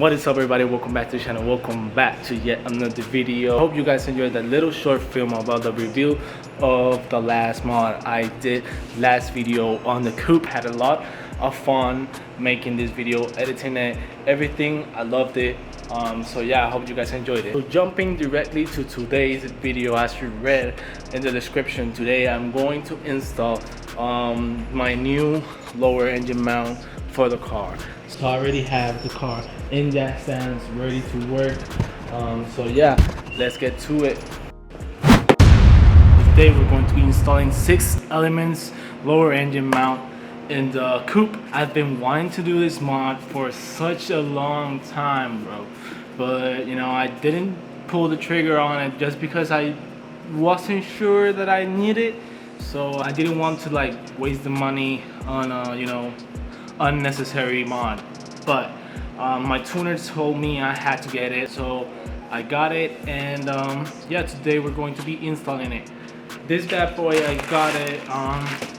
What is up, everybody? Welcome back to the channel. Welcome back to yet another video. Hope you guys enjoyed that little short film about the review of the last mod I did last video on the coupe. Had a lot of fun making this video, editing it, everything. I loved it. So yeah, I hope you guys enjoyed it. So jumping directly to today's video, as you read in the description, today I'm going to install my new lower engine mount for the car. So I already have the car in that stance, ready to work. So yeah, let's get to it. Today we're going to be installing 6 elements lower engine mount in the coupe. I've been wanting to do this mod for such a long time, bro, but you know, I didn't pull the trigger on it just because I wasn't sure that I need it. So I didn't want to like waste the money on you know, unnecessary mod, but my tuner told me I had to get it, so I got it. And yeah, today we're going to be installing it. This bad boy, I got it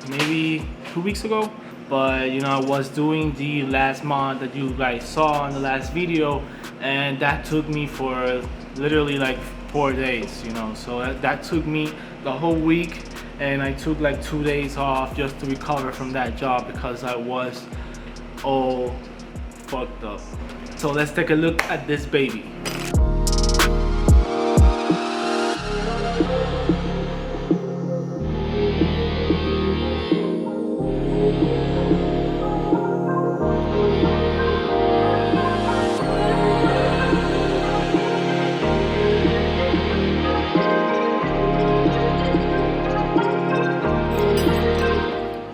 maybe 2 weeks ago, but you know, I was doing the last mod that you guys saw in the last video, and that took me for literally like 4 days, you know. So that took me the whole week, and I took like 2 days off just to recover from that job because I was all fucked up. So let's take a look at this baby.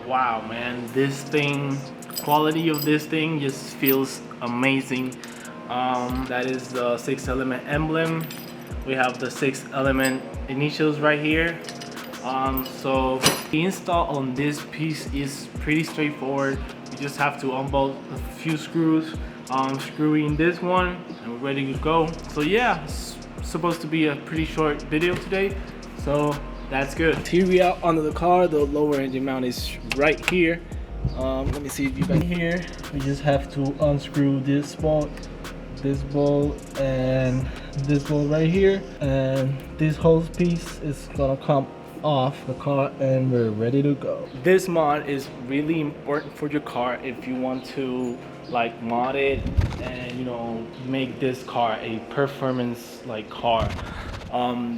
Wow, man, this thing, quality of this thing just feels amazing. That is the 6 element emblem. We have the 6 element initials right here. So the install on this piece is pretty straightforward. You just have to unbolt a few screws, screw in this one, and we're ready to go. So yeah, it's supposed to be a pretty short video today, so that's good. Material under the car, the lower engine mount is right here. Let me see if you can hear. We just have to unscrew this bolt, and this bolt right here, and this whole piece is gonna come off the car, and we're ready to go. This mod is really important for your car if you want to like mod it and, you know, make this car a performance like car.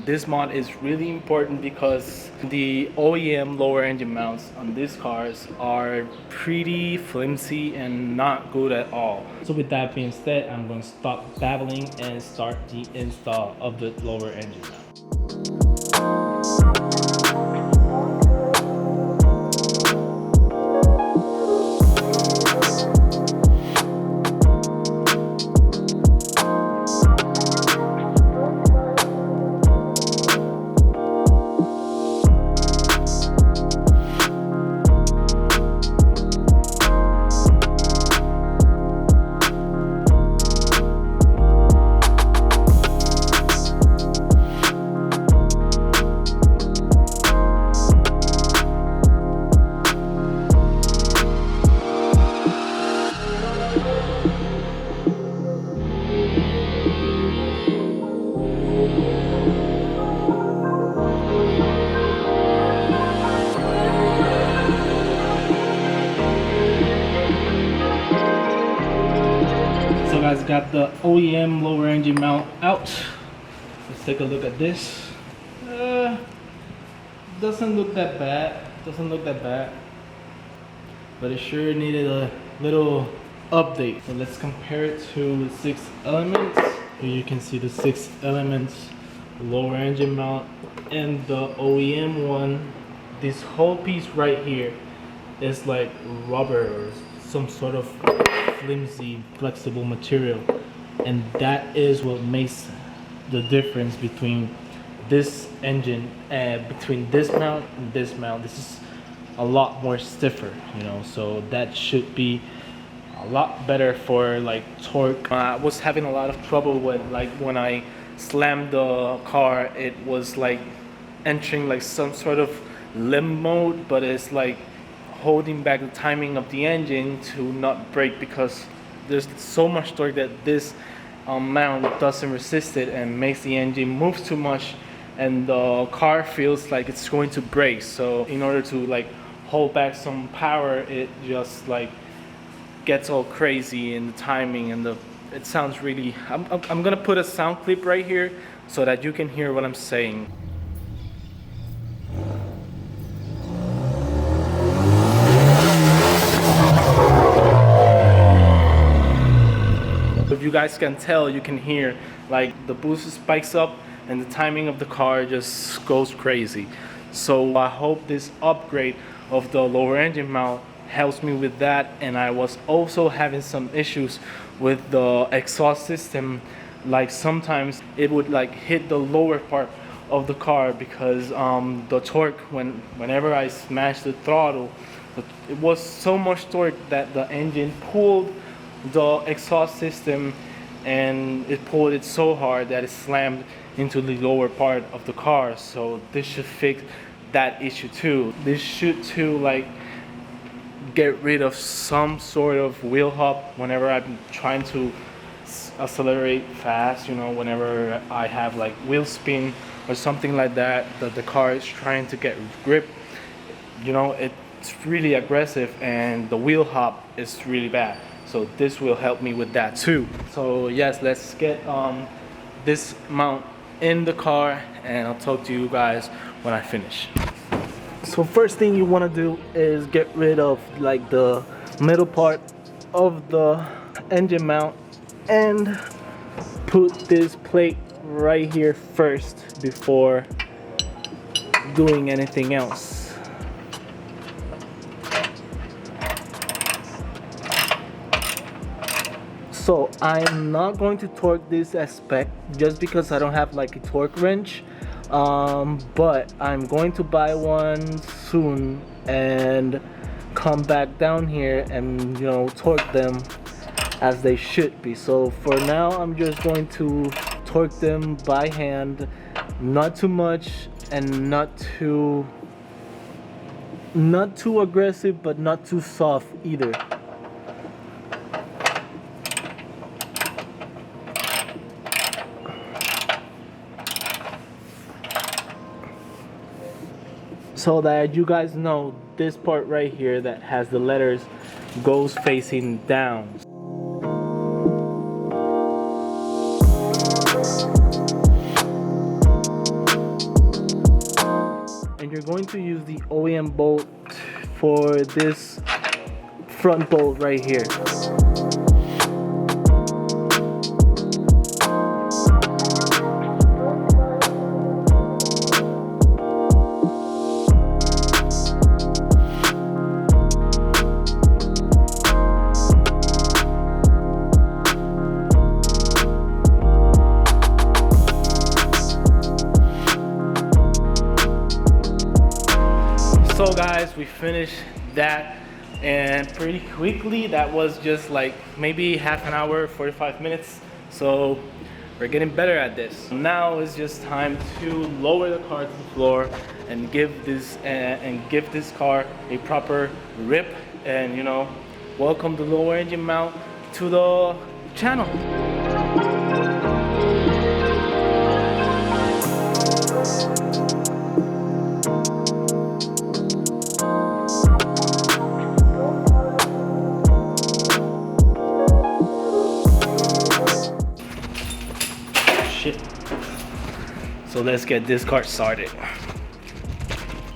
This mod is really important because the OEM lower engine mounts on these cars are pretty flimsy and not good at all. So with that being said, I'm going to stop babbling and start the install of the lower engine mount. Guys, got the OEM lower engine mount out. Let's take a look at this. Doesn't look that bad, but it sure needed a little update. So let's compare it to the 6 elements. Here you can see the 6 elements lower engine mount and the OEM one. This whole piece right here is like rubber or some sort of flimsy, flexible material, and that is what makes the difference between this engine and between this mount and this mount. This is a lot more stiffer, you know, so that should be a lot better for like torque. I was having a lot of trouble with like when I slammed the car, it was like entering like some sort of limp mode, but it's like holding back the timing of the engine to not brake because there's so much torque that this mount doesn't resist it and makes the engine move too much, and the car feels like it's going to break. So in order to like hold back some power, it just like gets all crazy in the timing, and it sounds really. I'm gonna put a sound clip right here so that you can hear what I'm saying. If you guys can tell, you can hear like the boost spikes up and the timing of the car just goes crazy. So I hope this upgrade of the lower engine mount helps me with that. And I was also having some issues with the exhaust system. Like sometimes it would like hit the lower part of the car because the torque, whenever I smashed the throttle, it was so much torque that the engine pulled the exhaust system, and it pulled it so hard that it slammed into the lower part of the car. So this should fix that issue too. This should too like get rid of some sort of wheel hop whenever I'm trying to accelerate fast, you know, whenever I have like wheel spin or something like that, that the car is trying to get grip, you know, it's really aggressive and the wheel hop is really bad. So this will help me with that too. So yes, let's get this mount in the car and I'll talk to you guys when I finish. So first thing you want to do is get rid of like the middle part of the engine mount and put this plate right here first before doing anything else. So I'm not going to torque this as spec just because I don't have like a torque wrench, but I'm going to buy one soon and come back down here and, you know, torque them as they should be. So for now I'm just going to torque them by hand, not too much and not too aggressive, but not too soft either. So that you guys know, this part right here that has the letters goes facing down. And you're going to use the OEM bolt for this front bolt right here. So guys, we finished that and pretty quickly. That was just like maybe half an hour, 45 minutes. So we're getting better at this. Now it's just time to lower the car to the floor and give this car a proper rip, and, you know, welcome the lower engine mount to the channel. So let's get this car started.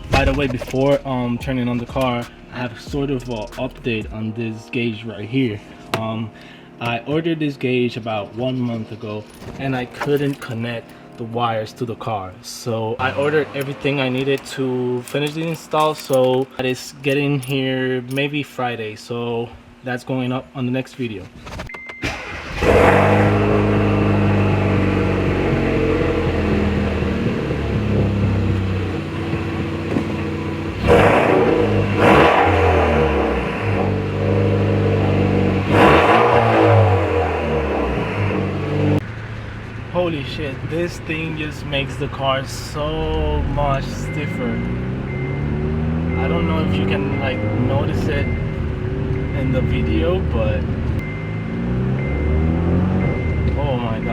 By the way, before turning on the car, I have sort of an update on this gauge right here. I ordered this gauge about 1 month ago and I couldn't connect the wires to the car. So I ordered everything I needed to finish the install, so it's getting here maybe Friday. So that's going up on the next video. Holy shit, this thing just makes the car so much stiffer. I don't know if you can like notice it in the video, but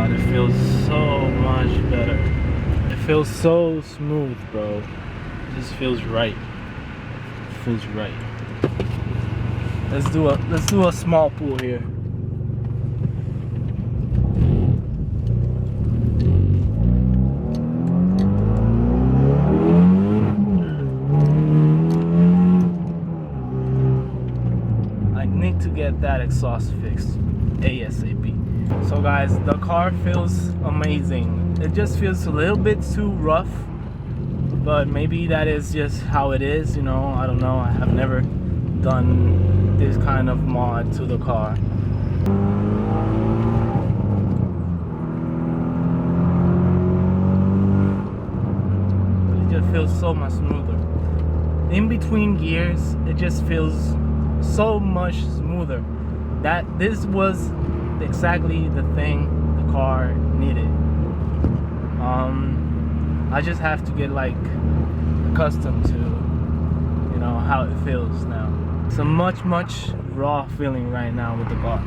god, it feels so much better. It feels so smooth, bro. It just feels right. It feels right. Let's do a small pull here. I need to get that exhaust fixed ASAP. So guys, the car feels amazing. It just feels a little bit too rough, but maybe that is just how it is, you know. I don't know. I have never done this kind of mod to the car. It just feels so much smoother. In between gears, it just feels so much smoother. That this was exactly the thing the car needed. I just have to get like accustomed to, you know, how it feels now. It's a much raw feeling right now with the car.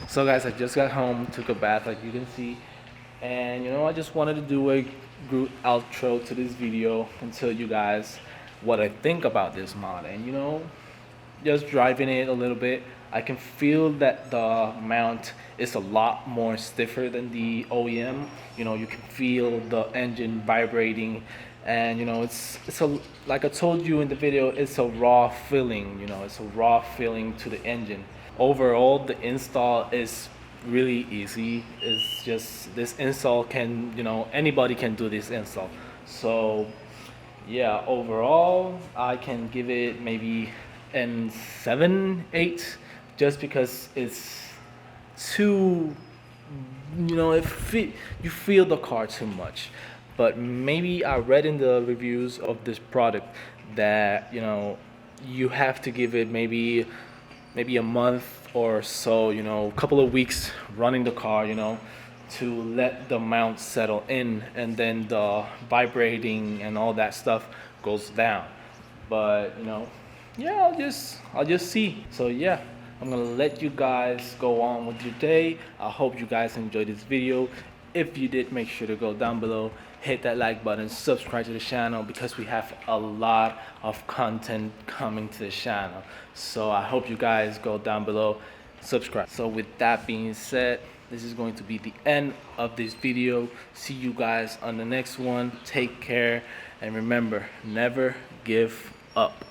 So guys, I just got home, took a bath like you can see, and you know, I just wanted to do a group outro to this video and tell you guys what I think about this mod. And you know, just driving it a little bit, I can feel that the mount is a lot more stiffer than the OEM. You know, you can feel the engine vibrating, and you know, it's a, like I told you in the video, it's a raw feeling. You know, it's a raw feeling to the engine. Overall, the install is really easy. It's just this install can, you know, anybody can do this install. So yeah, overall I can give it maybe an 7, 8, just because it's too, you know, you feel the car too much. But maybe I read in the reviews of this product that, you know, you have to give it maybe a month or so, you know, a couple of weeks running the car, you know, to let the mount settle in, and then the vibrating and all that stuff goes down. But you know, yeah, I'll just see. So yeah, I'm gonna let you guys go on with your day. I hope you guys enjoyed this video. If you did, make sure to go down below, hit that like button, subscribe to the channel, because we have a lot of content coming to the channel. So I hope you guys go down below, subscribe. So with that being said, this is going to be the end of this video. See you guys on the next one. Take care, and remember, never give up.